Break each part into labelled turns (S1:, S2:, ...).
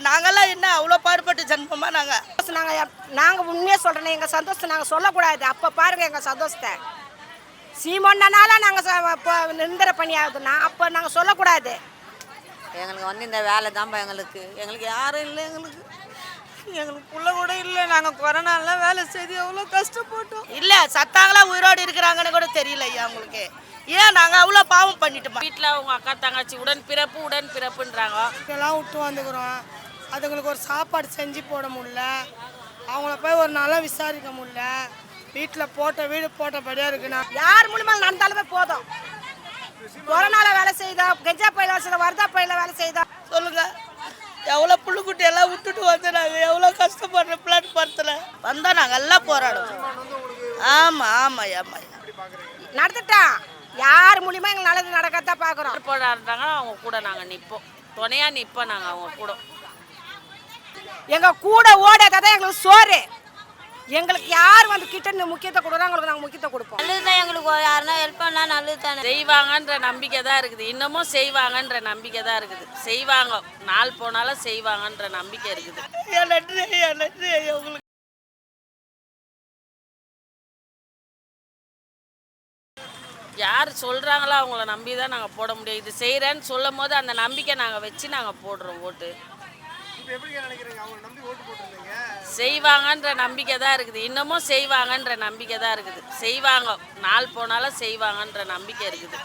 S1: நாங்கெல்லாம் என்ன அவ்வளோ பாடுபட்டு ஜென்மமா
S2: நாங்கள் உண்மையாக சொல்கிறேன். எங்கள் சந்தோஷத்தை நாங்கள் சொல்லக்கூடாது. அப்போ பாருங்கள் எங்கள் சந்தோஷத்தை. சீமொன்னனால நாங்கள் இப்போ நிரந்தர பணி ஆகுதுன்னா அப்போ நாங்கள் சொல்லக்கூடாது.
S3: எங்களுக்கு வந்து இந்த வேலை தான்ப்பா எங்களுக்கு யாரும் இல்லை. எங்களுக்கு புள்ள கூட இல்லை. நாங்கள் கொரோனாலாம் வேலை செய்து எவ்வளோ கஷ்டப்பட்டோம்.
S1: இல்லை சத்தாங்களா உயிரோடு இருக்கிறாங்கன்னு கூட தெரியல ஐயா உங்களுக்கு. ஏன் நாங்கள் அவ்வளோ பாவம் பண்ணிட்டோம்.
S4: வீட்டில் அவங்க அக்கா தங்கச்சி உடன்பிறப்புன்றாங்க.
S5: இதெல்லாம் விட்டு வந்துக்கிறோம். அதுங்களுக்கு ஒரு சாப்பாடு செஞ்சு போட முடியல. அவங்கள போய் ஒரு நாளாக விசாரிக்க முடியல. வீட்டில் போட்ட வீடு போட்டபடியாக இருக்குண்ணா.
S2: யார் மூலியமாக நடந்தாலுமே போதும். கொரோனாவில் வேலை செய்தோம், கெஞ்சா பயில வேலை செய்தோம், வருதா பயில வேலை செய்தோம்.
S1: சொல்லுங்க, எவ்வளோ புள்ளுக்குட்டி எல்லாம் விட்டுட்டு வந்து நாங்கள் எவ்வளோ கஷ்டப்படுறோம். பிளாட்ஃபாரத்தில் வந்தால் நாங்கள் எல்லாம் போராடுவோம். ஆமாம் ஆமாம் ஆமாம்
S2: நடந்துட்டான். யார் மூலியமாக எங்களுக்கு நல்லது நடக்கத்தான் பார்க்குறோம்.
S4: போராடுறாங்க, அவங்க கூட நாங்கள் நிற்போம். துணையாக நிற்போம் நாங்கள் அவங்க கூட.
S2: எங்கள் கூட ஓடாதான் எங்களுக்கு சோறு. எங்களுக்கு யார் வந்து கிட்ட முக்கியத்தை கொடுக்குறோம், அவங்களுக்கு நாங்கள் முக்கியத்தை கொடுப்போம்.
S3: நல்லது தான் எங்களுக்கு. யாருன்னா ஹெல்ப் பண்ணால் நல்லது தானே.
S4: செய்வாங்கன்ற நம்பிக்கை தான் இருக்குது. இன்னமும் செய்வாங்கன்ற நம்பிக்கை தான் இருக்குது. செய்வாங்க, நாள் போனாலும் செய்வாங்கன்ற நம்பிக்கை இருக்குது.
S1: நன்றி ஐயா, நன்றி ஐயா உங்களுக்கு.
S4: யார் சொல்கிறாங்களோ அவங்கள நம்பி தான் நாங்கள் போட முடியும். இது செய்கிறேன்னு சொல்லும் போது அந்த நம்பிக்கை நாங்கள் வச்சு நாங்கள் போடுறோம் ஓட்டு. செய்வாங்கன்ற நம்பிக்கை தான் இருக்குது. இன்னமும் செய்வாங்கன்ற நம்பிக்கை தான் இருக்குது. செய்வாங்க, நாள் போனாலும் செய்வாங்கன்ற நம்பிக்கை இருக்குது.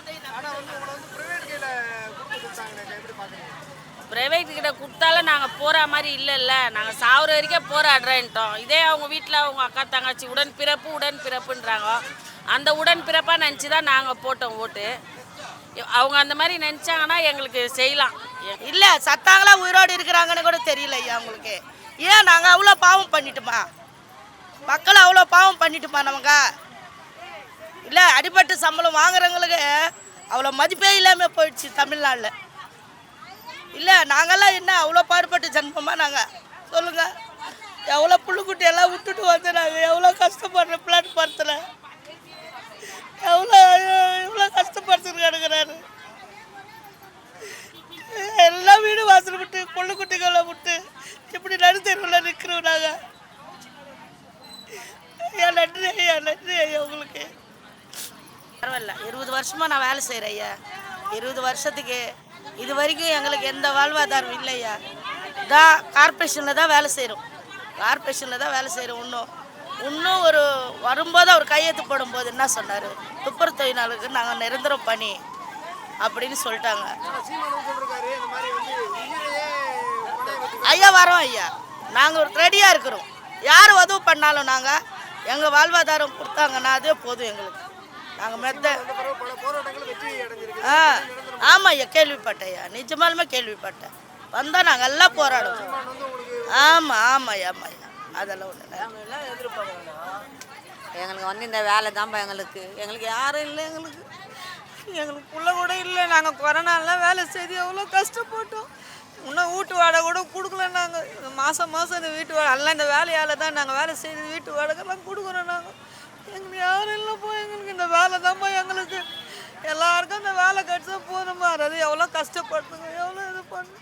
S4: ப்ரைவேட்டுக்கிட்ட கொடுத்தாலும் நாங்கள் போகிற மாதிரி இல்லைல்ல. நாங்கள் சாகுற வரைக்கும் போராடுறேன்ட்டோம். இதே அவங்க வீட்டில் அவங்க அக்கா தங்கச்சி உடன்பிறப்புன்றாங்க. அந்த உடன்பிறப்பாக நினச்சி தான் நாங்கள் போட்டோம் ஓட்டு. அவங்க அந்த மாதிரி நினச்சாங்கன்னா எங்களுக்கு செய்யலாம்.
S1: இல்லை சத்தாங்களா உயிரோடு இருக்கிறாங்கன்னு கூட தெரியல ஐயா உங்களுக்கு. ஏன் நாங்கள் அவ்வளோ பாவம் பண்ணிட்டோமா, மக்கள் அவ்வளோ பாவம் பண்ணிட்டோமா நமக்கு. இல்லை அடிபட்டு சம்பளம் வாங்குறவங்களுக்கு அவ்வளோ மதிப்பே இல்லாமல் போயிடுச்சு தமிழ்நாட்டில். இல்லை நாங்கள்லாம் என்ன அவ்வளோ பாடுபட்டு ஜென்மமா சொல்லுங்கள், எவ்வளோ புள்ளுக்குட்டி எல்லாம் விட்டுட்டு வந்து நாங்கள் எவ்வளோ கஷ்டப்படுறோம். பிளாட்ஃபாரத்தில் எவ்வளோ கஷ்டப்படுத்துட்டு கிடக்குறாரு. எல்லாம் வீடு வாசல் விட்டு பொண்ணுக்குட்டிகளை விட்டு இப்படி நடுத்தருவில் நிற்கிறோம் நாங்கள். ஐயா நன்றி ஐயா, நன்றி ஐயா உங்களுக்கு. பரவாயில்ல, 20 வருஷமாக நான் வேலை செய்கிறேன் ஐயா. 20 வருஷத்துக்கு இது வரைக்கும் எங்களுக்கு எந்த வாழ்வாதாரம் இல்லையா. தான் கார்பரேஷனில் தான் வேலை செய்கிறோம். கார்பரேஷனில் தான் வேலை செய்கிறோம். இன்னும் ஒரு வரும்போது அவர் கையெழுத்து போடும்போது என்ன சொன்னார், துப்புரவு தொழிலாளருக்கு நாங்கள் நிரந்தரம் பணி அப்படின்னு சொல்லிட்டாங்க. ஐயா வரோம் ஐயா, நாங்கள் ரெடியாக இருக்கிறோம். யார் உதவி பண்ணாலும் நாங்கள் எங்கள் வாழ்வாதாரம் கொடுத்தாங்கன்னா அதே போதும் எங்களுக்கு. நாங்கள் ஆமாம் ஐயா, கேள்விப்பட்டேன் ஐயா, நிஜமாலுமே கேள்விப்பட்டேன். வந்தால் நாங்கள் எல்லாம் போராடுவோம். ஆமாம் ஆமாம் ஐயா, ஆமாம் ஐயா, அதெல்லாம் ஒன்று
S3: எங்களுக்கு வந்து இந்த வேலை தான்ப்பா எங்களுக்கு யாரும் இல்லை. எங்களுக்கு புள்ள கூட இல்லை. நாங்கள் கொரோனாலாம் வேலை செய்து எவ்வளோ கஷ்டப்பட்டோம். இன்னும் வீட்டு வாடகை கூட கொடுக்கல. நாங்கள் மாதம் இந்த வீட்டு வாடகை எல்லாம் இந்த வேலையால் தான் நாங்கள் வேலை செய்து வீட்டு வாடகைலாம் கொடுக்குறோம். எங்களுக்கு யாரும் இல்லைப்பா. எங்களுக்கு இந்த வேலை தான்ப்பா எங்களுக்கு. எல்லாருக்கும் இந்த வேலை கிடச்சா போதுமா. அது எவ்வளோ கஷ்டப்படுத்துங்க, எவ்வளோ இது பண்ணு.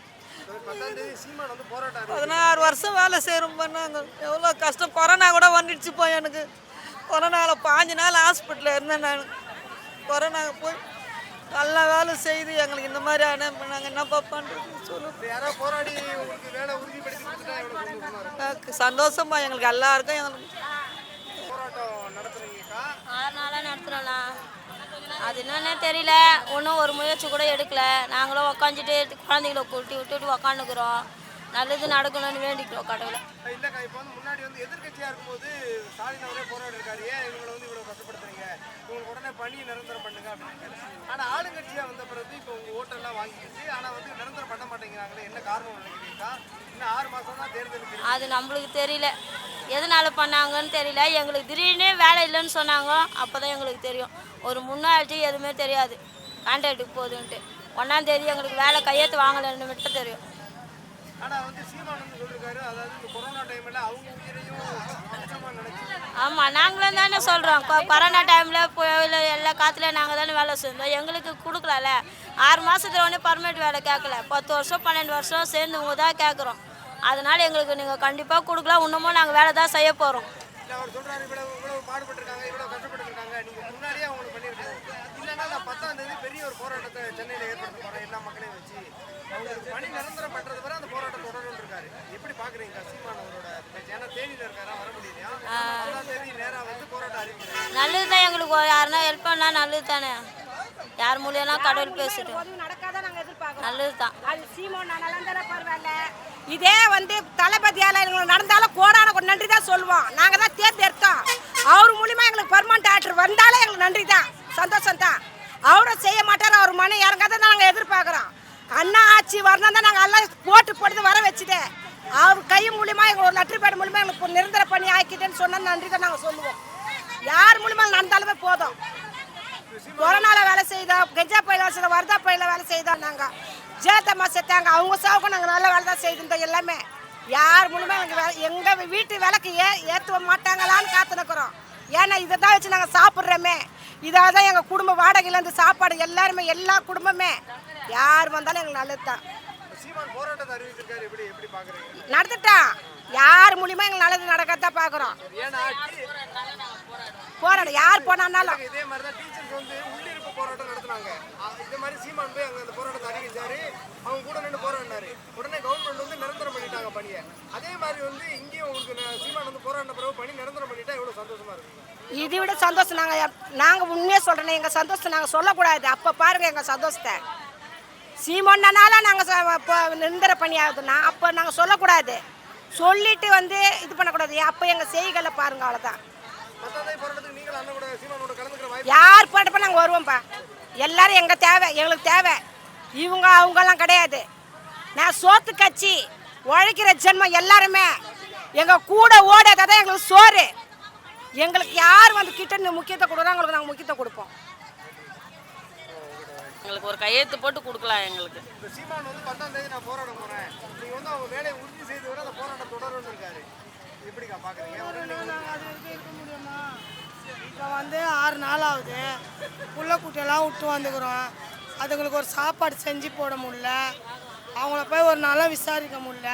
S3: 16 வருஷம் வேலை செய்கிறோம் பண்ணாங்க. எவ்வளோ கஷ்டம். கொரோனா கூட வந்துடுச்சுப்பா எனக்கு. கொரோனாவில் 5 நாள் ஹாஸ்பிட்டலில் இருந்தேன் நான். கொரோனா போய் நல்லா வேலை செய்து எங்களுக்கு இந்த மாதிரி நாங்கள் என்னப்பா பண்ணுறது சொல்லு. சந்தோஷமா எங்களுக்கு எல்லாருக்கும். எங்களுக்கு
S6: 6 நாளாக நடத்துகிறோண்ணா. அது என்னன்னே தெரியல. ஒன்றும் ஒரு முயற்சி கூட எடுக்கலை. நாங்களும் உக்காந்துட்டு குழந்தைகளை கூட்டி விட்டுட்டு உக்காந்துக்கிறோம். நல்லது நடக்கணும்னு வேண்டிக்கிறோம் கடவுளை.
S7: இல்லைக்கா, இப்போ வந்து முன்னாடி வந்து எதிர்கட்சியாக இருக்கும்போது ஸ்டாலின் அவரே போராடி இருக்காரு, ஏன் இவங்களை வந்து இவ்வளோ கஷ்டப்படுத்துறீங்க, இவங்களுக்கு உடனே பணி நிரந்தரம் பண்ணுங்க அப்படின்னு. ஆனால் ஆளுங்கட்சியாக வந்த பிறகு இப்போ உங்கள் ஓட்டெல்லாம் வாங்கிக்கிச்சு, ஆனால் வந்து நிரந்தரம் பண்ண மாட்டேங்கிறாங்களே, என்ன காரணம் நினைக்கிறீங்களா? இன்னும் 6 மாதம் தான் தேர்தலுக்கு.
S6: அது நம்மளுக்கு தெரியல, எதனால பண்ணாங்கன்னு தெரியல. எங்களுக்கு திடீர்னு வேலை இல்லைன்னு சொன்னாங்க. அப்போ தான் எங்களுக்கு தெரியும். ஒரு முன்னாடி எதுவுமே தெரியாது. கான்ட்ராக்டுக்கு போகுதுன்ட்டு 1ஆம் தேதி எங்களுக்கு வேலை கையெழுத்து வாங்கலைன்னு மட்டும் தெரியும்.
S7: ஆனால் வந்து சீமான் வந்து சொல்லியிருக்காரு, அதாவது இந்த கொரோனா டைமில் அவங்க உயிரையும் கஷ்டமாக நினைச்சு.
S6: ஆமாம், நாங்களும் தானே சொல்கிறோம். கொரோனா டைமில் போய் எல்லா காற்றுலையும் நாங்கள் தானே வேலை செஞ்சோம். எங்களுக்கு கொடுக்கலாம்ல. 6 மாதத்துல ஒன்றே பர்மனெண்ட் வேலை கேட்கல. 10 வருஷம் 12 வருஷம் சேர்ந்தவங்க தான் கேட்குறோம். அதனால் எங்களுக்கு நீங்கள் கண்டிப்பாக கொடுக்கலாம். இன்னமும் நாங்கள் வேலை தான் செய்ய போகிறோம்.
S7: இல்லை அவர் சொல்றாரு இவ்வளவு பாடுபட்டிருக்காங்க, இவ்வளவு கஷ்டப்பட்டுருக்காங்க, நீங்க முன்னாடியே அவங்களுக்கு பண்ணியிருக்கணும். இல்லைன்னா நான் 10ஆம் தேதி பெரிய ஒரு போராட்டத்தை சென்னையில் ஏற்படுத்த போறேன் எல்லா மக்களையும் வச்சு. அவங்களுக்கு பணி நிரந்தரம் பண்றது வரை அந்த போராட்டம் தொடரணும்னு இருக்காரு. எப்படி பாக்குறீங்க சீமான் அவரோட பேச்சு? ஏன்னா தேனியில் இருக்காரா, வர முடியலையா? 10ஆம் தேதி நேரா வந்து போராட்டம் அறிவிக்கிறாரு.
S6: நல்லது தான் எங்களுக்கு யாருன்னா ஹெல்ப் பண்ணால் நல்லது தானே. யார் மூலியம்னா கடவுள் பேசிட்டோம்.
S2: உதவி நடக்காதான் நாங்கள் எதிர்பார்க்குறோம்.
S6: நல்லது தான்.
S2: அது சீமோன் நலந்தானே பரவாயில்ல. இதே வந்து தளபதியால் எங்களுக்கு நடந்தாலும் கோடான நன்றி தான் சொல்லுவோம். நாங்கள் தான் தேர்ந்தெடுத்தோம். அவர் மூலியமாக எங்களுக்கு பர்மனண்ட் ஆக்டர் வந்தாலே எங்களுக்கு நன்றி தான், சந்தோஷம் தான். அவரும் செய்ய மாட்டார், அவர் மனு இறங்காத நாங்கள் எதிர்பார்க்குறோம். அண்ணா ஆட்சி வரணும் தான் நாங்கள் எல்லாம் போட்டு வர வச்சுது. அவர் கை மூலியமாக எங்கள் ஒரு லெட்டர் பேட் மூலியமாக எங்களுக்கு நிரந்தர பணி ஆக்கிட்டேன்னு சொன்னால் நன்றி தான் நாங்கள் சொல்லுவோம். யார் மூலியமாக நடந்தாலுமே போதும். கொரோனாவில் வேலை செய்தோம், கெஞ்சா பயில வேலை செய்தோம், வரதா பயில வேலை செய்தோம். நாங்கள் ஜேத்தம்மா செத்தாங்க, அவங்க சாவுக்கும் நாங்கள் நல்ல வேலை தான் செய்திருந்தோம். எல்லாமே யார் மூலியமாக எங்கள் வீட்டு விளக்கு ஏற்ற மாட்டாங்களான்னு காத்துனுக்குறோம். ஏன்னா இதை தான் வச்சு நாங்கள் சாப்பிட்றோமே. இதாக தான் எங்கள் குடும்ப வாடகையிலேருந்து சாப்பாடு எல்லாருமே, எல்லா குடும்பமே யார் வந்தாலும் எங்களுக்கு நல்லது தான்.
S7: சீமான் போராட்டத்தை அறிவிச்சிருக்காரு, எப்படி பாக்குறீங்க?
S2: நடந்துட்டான். யார் மூலியமாக எங்களுக்கு நல்லது நடக்கத்தான் பார்க்குறோம்.
S7: ஏன்னா
S2: போராட்டம் யார் போனாலும்
S7: இதே மாதிரி தான் டீச்சர்ஸ் வந்து உள்ளிருப்பு போராட்டம் நடத்துனாங்க. இதே மாதிரி சீமான் போய் அங்கே அந்த போராட்டத்தை அறிவிச்சாரு, அவங்க கூட நின்று போராடினாரு. உடனே கவர்மெண்ட் வந்து நிரந்தரம் பண்ணிட்டாங்க பணியை. அதே மாதிரி வந்து இங்கேயும் உங்களுக்கு சீமான் வந்து போராடின பிறகு பணி நிரந்தரம் பண்ணிட்டா எவ்வளோ சந்தோஷமா இருக்குங்க.
S2: இதை விட சந்தோஷம் நாங்கள் உண்மையாக சொல்கிறேன். எங்கள் சந்தோஷத்தை நாங்கள் சொல்லக்கூடாது. அப்போ பாருங்கள் எங்கள் சந்தோஷத்தை. சீமோன்னால நாங்கள் நிரந்தர பணி ஆகுதுன்னா அப்போ நாங்கள் சொல்லக்கூடாது. சொல்லிட்டு வந்து இது பண்ணக்கூடாது. அப்போ எங்கள் செய்களை பாருங்கள், அவ்வளோதான். யார் போட்டப்ப நாங்கள் வருவோம்ப்பா. எல்லாரும் எங்கள் தேவை, எங்களுக்கு தேவை. இவங்க அவங்கெல்லாம் கிடையாது. நான் சோத்து கட்சி உழைக்கிற ஜென்மம் எல்லாருமே எங்கள் கூட ஓடாதான் எங்களுக்கு சோறு. எங்களுக்கு யார் வந்து கிட்ட முக்கியத்தை கொடுக்குறோம், அவங்களுக்கு நாங்கள் முக்கியத்தை கொடுப்போம்.
S4: எங்களுக்கு ஒரு கையெழுத்து போட்டு கொடுக்கலாம். எங்களுக்கு
S7: சீமான் வந்து 10ஆம் தேதி நான் போராட போறேன், நீங்க வந்து அவங்க வேலையை உறுதி செய்து வர அந்த போராட்டம் தொடரும்னு இருக்காரு. எப்படிக்கா பாக்குறீங்க?
S5: அது இருக்க முடியுமா? இப்போ வந்து 6 நாள் ஆகுது. புள்ள குட்டியெல்லாம் விட்டு வந்துக்கிறோம். அதுங்களுக்கு ஒரு சாப்பாடு செஞ்சு போட முடியல. அவங்கள போய் ஒரு நாளாக விசாரிக்க முடியல.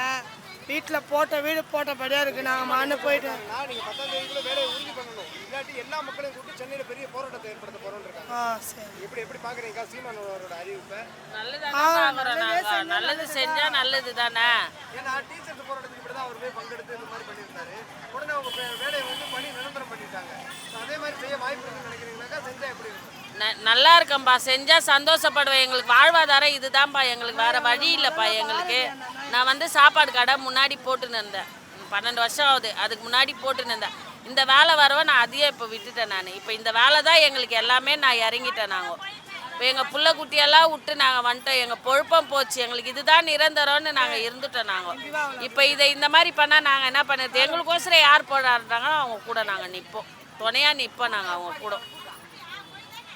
S5: வீட்டில் வீடு போட்டபடியாக இருக்குது. நாங்கள் மண்ணு போயிட்டு
S7: நீங்கள் 10ஆம் தேதிக்குள்ள வேலையை உறுதி பண்ணணும். இல்லாட்டி எல்லா மக்களையும் கூப்பிட்டு சென்னையில் பெரிய போராட்டத்தை ஏற்படுத்த போகிறோம்னு இருக்காங்க.
S5: சரி.
S7: எப்படி பார்க்குறீங்க சீமானோட அறிவிப்பை?
S4: நல்லது செஞ்சா நல்லது தானே.
S7: ஏன்னா டீச்சர்ஸ் போராட்டத்துக்கு இப்படி தான் அவர் போய் பங்கெடுத்து இந்த மாதிரி பண்ணியிருந்தாரு. உடனே அவங்க வேலையை வந்து பணி நிரந்தரம் பண்ணிட்டாங்க. அதே மாதிரி செய்ய வாய்ப்பு இருக்குன்னு நினைக்கிறீங்கன்னாக்கா செஞ்சால் எப்படி இருக்கும்?
S4: நல்லா இருக்கேன்ப்பா, செஞ்சால் சந்தோஷப்படுவேன். எங்களுக்கு வாழ்வாதாரம் இதுதான்ப்பா, எங்களுக்கு வேறு வழி இல்லைப்பா. எங்களுக்கு நான் வந்து சாப்பாடு கடை முன்னாடி போட்டுன்னு இருந்தேன். 12 வருஷம் ஆகுது. அதுக்கு முன்னாடி போட்டுன்னு இருந்தேன். இந்த வேலை வரவ நான் அதையே இப்போ விட்டுட்டேன். நான் இப்போ இந்த வேலை தான் எங்களுக்கு எல்லாமே. நான் இறங்கிட்டேன். நாங்கள் இப்போ எங்கள் புள்ள குட்டியெல்லாம் விட்டு நாங்கள் வந்துட்டோம். எங்கள் பொழப்பம் போச்சு. எங்களுக்கு இதுதான் நிரந்தரம்னு நாங்கள் இருந்துட்டோம். நாங்கள் இப்போ இதை இந்த மாதிரி பண்ணால் நாங்கள் என்ன பண்ணுறது? எங்களுக்கோசரம் யார் போராடுறாங்களோ அவங்க கூட நாங்கள் நிற்போம், துணையாக நிற்போம் நாங்கள் அவங்க கூட.